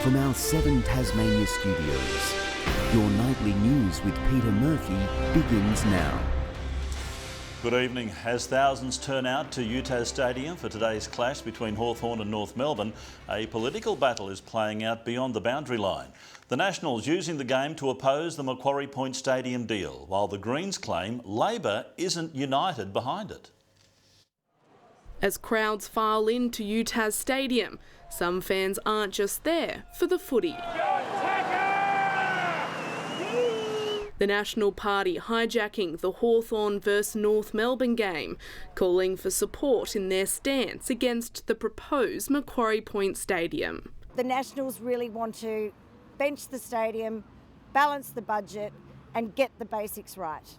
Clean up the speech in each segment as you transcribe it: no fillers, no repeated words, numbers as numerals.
From our 7 Tasmania studios, your nightly news with Peter Murphy begins now. Good evening. As thousands turn out to UTAS Stadium for today's clash between Hawthorn and North Melbourne, a political battle is playing out beyond the boundary line. The Nationals using the game to oppose the Macquarie Point Stadium deal, while the Greens claim Labor isn't united behind it. As crowds file into UTAS Stadium, some fans aren't just there for the footy. The National Party hijacking the Hawthorn vs North Melbourne game, calling for support in their stance against the proposed Macquarie Point Stadium. The Nationals really want to bench the stadium, balance the budget and get the basics right.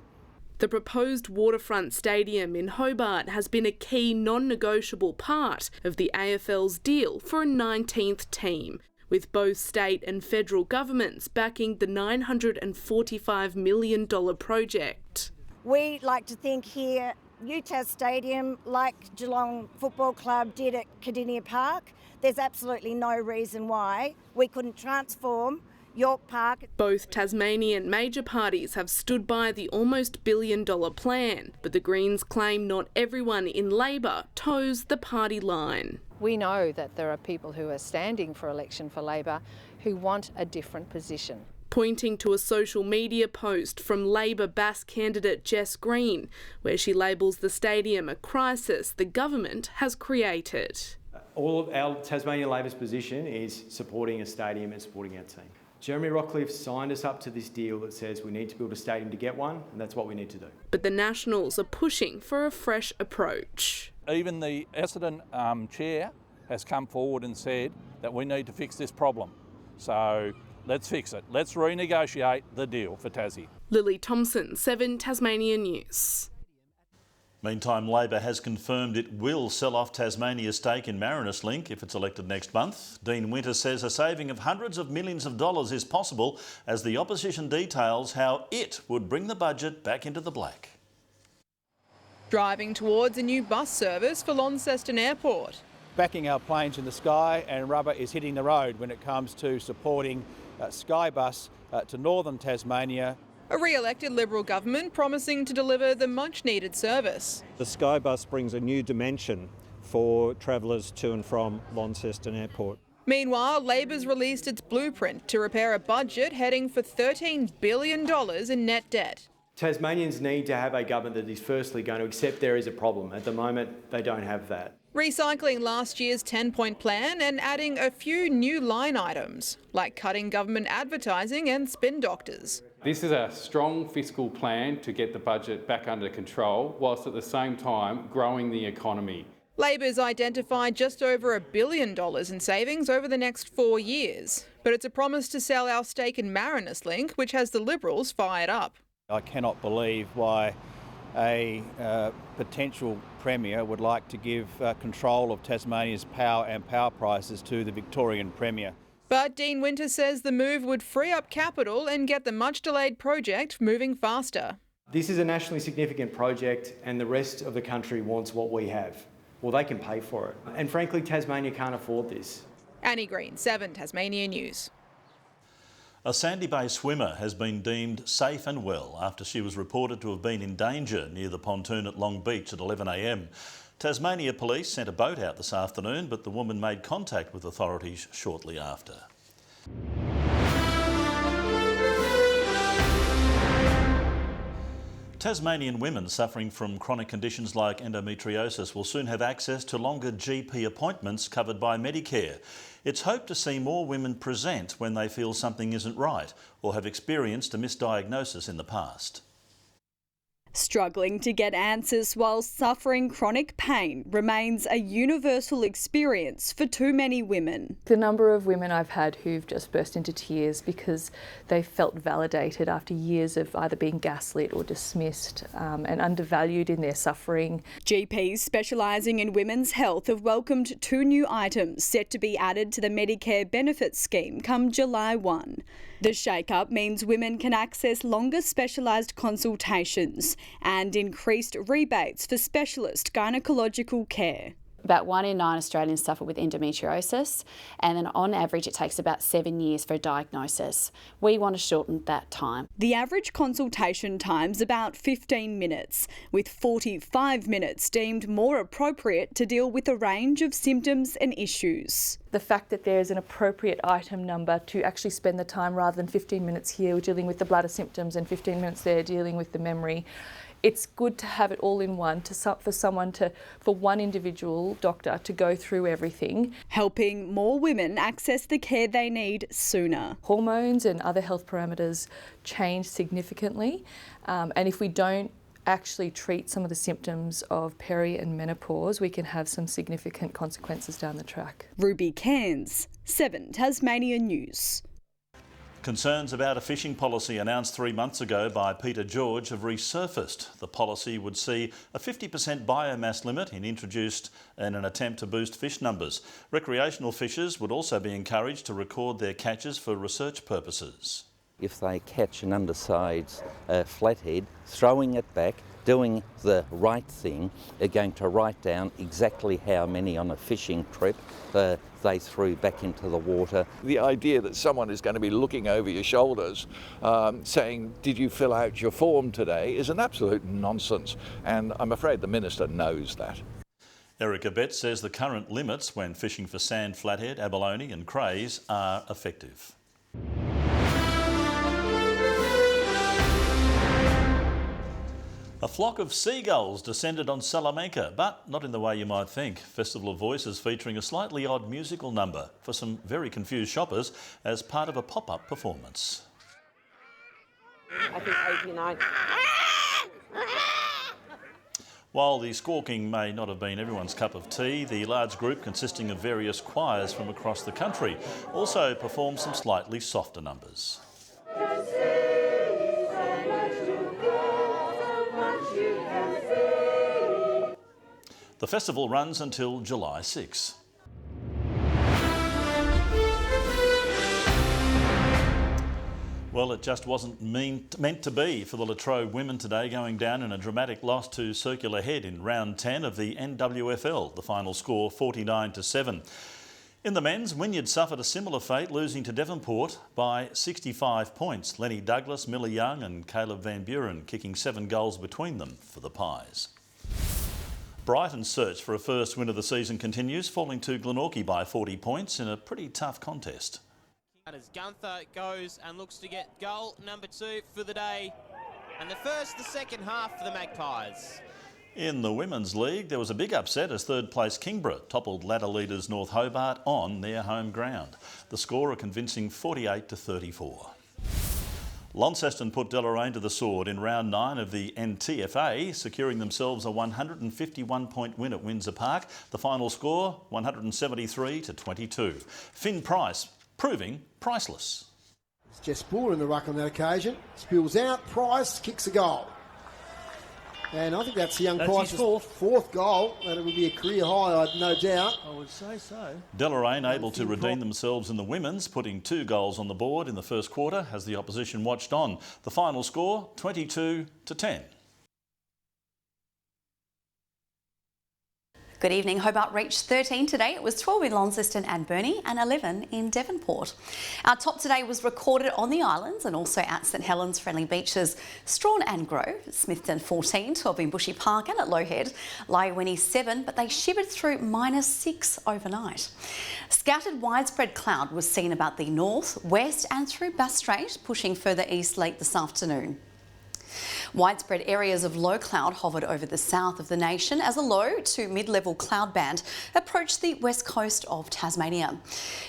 The proposed waterfront stadium in Hobart has been a key non-negotiable part of the AFL's deal for a 19th team, with both state and federal governments backing the $945 million project. We like to think here, UTAS Stadium, like Geelong Football Club did at Cardinia Park, there's absolutely no reason why we couldn't transform York Park. Both Tasmanian major parties have stood by the almost $1 billion plan, but the Greens claim not everyone in Labor toes the party line. We know that there are people who are standing for election for Labor who want a different position. Pointing to a social media post from Labor Bass candidate Jess Green, where she labels the stadium a crisis the government has created. All of our Tasmania Labor's position is supporting a stadium and supporting our team. Jeremy Rockcliffe signed us up to this deal that says we need to build a stadium to get one, and that's what we need to do. But the Nationals are pushing for a fresh approach. Even the Essendon chair has come forward and said that we need to fix this problem. So let's fix it. Let's renegotiate the deal for Tassie. Lily Thompson, 7 Tasmania News. Meantime, Labor has confirmed it will sell off Tasmania's stake in Marinus Link if it's elected next month. Dean Winter says a saving of hundreds of millions of dollars is possible as the opposition details how it would bring the budget back into the black. Driving towards a new bus service for Launceston Airport. Backing our planes in the sky, and rubber is hitting the road when it comes to supporting Skybus to northern Tasmania. A re-elected Liberal government promising to deliver the much-needed service. The Skybus brings a new dimension for travellers to and from Launceston Airport. Meanwhile, Labor's released its blueprint to repair a budget heading for $13 billion in net debt. Tasmanians need to have a government that is firstly going to accept there is a problem. At the moment, they don't have that. Recycling last year's 10-point plan and adding a few new line items, like cutting government advertising and spin doctors. This is a strong fiscal plan to get the budget back under control, whilst at the same time growing the economy. Labor's identified just over $1 billion in savings over the next 4 years, but it's a promise to sell our stake in Marinus Link, which has the Liberals fired up. I cannot believe why a potential Premier would like to give control of Tasmania's power and power prices to the Victorian Premier. But Dean Winter says the move would free up capital and get the much-delayed project moving faster. This is a nationally significant project and the rest of the country wants what we have. Well, they can pay for it. And frankly, Tasmania can't afford this. Annie Green, 7 Tasmania News. A Sandy Bay swimmer has been deemed safe and well after she was reported to have been in danger near the pontoon at Long Beach at 11 a.m. Tasmania Police sent a boat out this afternoon, but the woman made contact with authorities shortly after. Tasmanian women suffering from chronic conditions like endometriosis will soon have access to longer GP appointments covered by Medicare. It's hoped to see more women present when they feel something isn't right or have experienced a misdiagnosis in the past. Struggling to get answers while suffering chronic pain remains a universal experience for too many women. The number of women I've had who've just burst into tears because they felt validated after years of either being gaslit or dismissed and undervalued in their suffering. GPs specialising in women's health have welcomed 2 new items set to be added to the Medicare benefits scheme come July 1. The shake-up means women can access longer specialised consultations and increased rebates for specialist gynecological care. About 1 in 9 Australians suffer with endometriosis, and then on average it takes about 7 years for a diagnosis. We want to shorten that time. The average consultation time's about 15 minutes, with 45 minutes deemed more appropriate to deal with a range of symptoms and issues. The fact that there's an appropriate item number to actually spend the time rather than 15 minutes here dealing with the bladder symptoms and 15 minutes there dealing with the memory. It's good to have it all in one for one individual doctor to go through everything. Helping more women access the care they need sooner. Hormones and other health parameters change significantly, and if we don't actually treat some of the symptoms of peri and menopause, we can have some significant consequences down the track. Ruby Cairns, 7 Tasmania News. Concerns about a fishing policy announced 3 months ago by Peter George have resurfaced. The policy would see a 50% biomass limit introduced in an attempt to boost fish numbers. Recreational fishers would also be encouraged to record their catches for research purposes. If they catch an undersized flathead, throwing it back, doing the right thing, are going to write down exactly how many on a fishing trip they threw back into the water. The idea that someone is going to be looking over your shoulders saying, did you fill out your form today, is an absolute nonsense, and I'm afraid the Minister knows that. Erica Betts says the current limits when fishing for sand flathead, abalone and crays are effective. A flock of seagulls descended on Salamanca, but not in the way you might think. Festival of Voices featuring a slightly odd musical number for some very confused shoppers as part of a pop-up performance. I think 89. While the squawking may not have been everyone's cup of tea, the large group consisting of various choirs from across the country also performed some slightly softer numbers. The festival runs until July 6. Well, it just wasn't meant to be for the Latrobe women today, going down in a dramatic loss to Circular Head in round 10 of the NWFL, the final score 49-7. In the men's, Wynyard suffered a similar fate, losing to Devonport by 65 points. Lenny Douglas, Miller Young and Caleb Van Buren kicking 7 goals between them for the Pies. Brighton's search for a first win of the season continues, falling to Glenorchy by 40 points in a pretty tough contest. As Gunther goes and looks to get goal number 2 for the day, and the second half for the Magpies. In the Women's League, there was a big upset as third place Kingborough toppled ladder leaders North Hobart on their home ground. The score a convincing 48-34. Launceston put Deloraine to the sword in round 9 of the NTFA, securing themselves a 151-point win at Windsor Park. The final score 173-22. Finn Price proving priceless. It's Jess Spooler in the ruck on that occasion. Spills out, Price kicks a goal. And I think that's the young Price's fourth goal, and it would be a career high, I've no doubt. I would say so. Deloraine able to redeem themselves in the women's, putting 2 goals on the board in the first quarter as the opposition watched on. The final score 22-10. Good evening. Hobart reached 13 today. It was 12 in Launceston and Burnie and 11 in Devonport. Our top today was recorded on the islands and also at St Helens Friendly Beaches, Strawn and Grove, Smithton 14, 12 in Bushy Park and at Lowhead, Lyowini 7, but they shivered through -6 overnight. Scattered widespread cloud was seen about the north, west and through Bass Strait, pushing further east late this afternoon. Widespread areas of low cloud hovered over the south of the nation as a low to mid-level cloud band approached the west coast of Tasmania.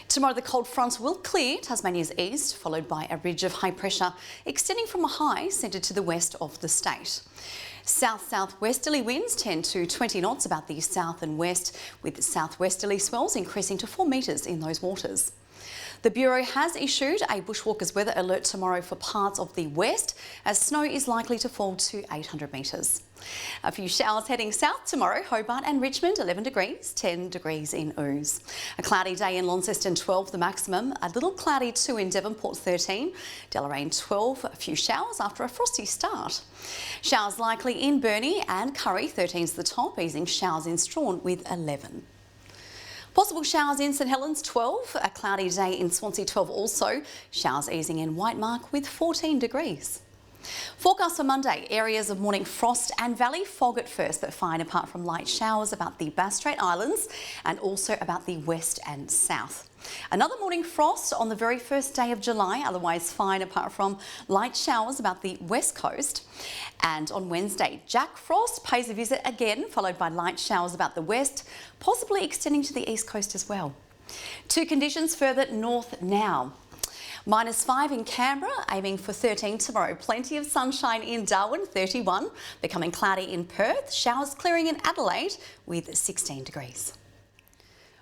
Tomorrow the cold fronts will clear Tasmania's east, followed by a ridge of high pressure extending from a high centred to the west of the state. South-southwesterly winds 10 to 20 knots about the south and west, with southwesterly swells increasing to 4 metres in those waters. The Bureau has issued a bushwalkers weather alert tomorrow for parts of the west, as snow is likely to fall to 800 metres. A few showers heading south tomorrow. Hobart and Richmond 11 degrees, 10 degrees in Ouse. A cloudy day in Launceston 12 the maximum, a little cloudy too in Devonport 13, Deloraine 12, a few showers after a frosty start. Showers likely in Burnie and Curry 13's the top, easing showers in Strawn with 11. Possible showers in St Helens 12, a cloudy day in Swansea 12 also, showers easing in Whitemark with 14 degrees. Forecast for Monday, areas of morning frost and valley fog at first, but fine apart from light showers about the Bass Strait Islands and also about the west and south. Another morning frost on the very first day of July, otherwise fine apart from light showers about the west coast. And on Wednesday, Jack Frost pays a visit again, followed by light showers about the west, possibly extending to the east coast as well. Two conditions further north now. -5 in Canberra, aiming for 13 tomorrow. Plenty of sunshine in Darwin, 31. Becoming cloudy in Perth. Showers clearing in Adelaide with 16 degrees.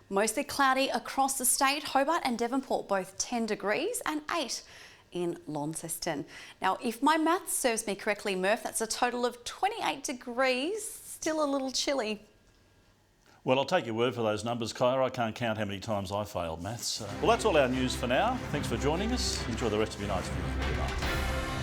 Mostly cloudy across the state. Hobart and Devonport both 10 degrees and 8 in Launceston. Now, if my maths serves me correctly, Murph, that's a total of 28 degrees. Still a little chilly. Well, I'll take your word for those numbers, Kyra. I can't count how many times I failed maths. Well, that's all our news for now. Thanks for joining us. Enjoy the rest of your night's viewing. Good night.